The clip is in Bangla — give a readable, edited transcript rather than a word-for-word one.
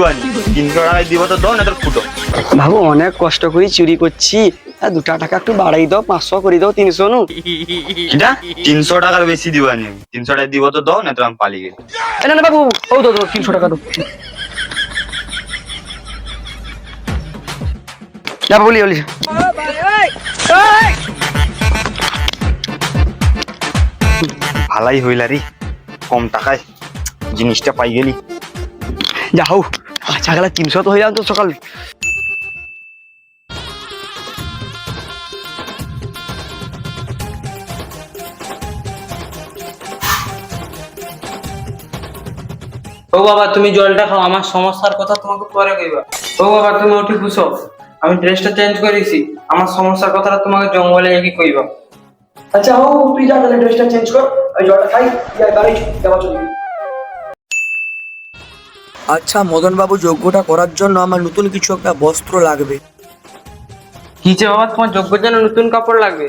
300 টাকায় দিব তো দাও না তোর ফুটো। বাবু অনেক কষ্ট করে চুরি করছি, 2 টাকা একটু বাড়াই দাও, 500 করে দাও, 300 নু। এটা 300 টাকার বেশি দিবানি, 300 টাকা দিব তো দাও না তো আমি পালিয়ে গেছি। না না বাবু, ও দাও 300 টাকা দাও। না বলি বলি ভালাই হইলা রে, কম টাকায় জিনিসটা পাই গেলি। যাও, আচ্ছা গেলে 300 তো হয়ে যান তো সকাল। ও বাবা তুমি জলটা খাও, আমার সমস্যার কথা তোমাকে পরে কইবা। ও বাবা তুমি উঠে বুঝো, আমি ড্রেসটা চেঞ্জ করেছি, আমার সমস্যার কথাটা তোমাকে জঙ্গলে গিয়ে কইবা। আচ্ছা ও তুই যা তাহলে ড্রেসটা চেঞ্জ কর, আমি জলটা খাই, যাই বাড়ি যাওয়া চলি। আচ্ছা মদন বাবু, যজ্ঞটা করার জন্য আমার নতুন কিছু একটা বস্ত্র লাগবে। কি যে বাবা তোমার যোগ্যের জন্য নতুন কাপড় লাগবে?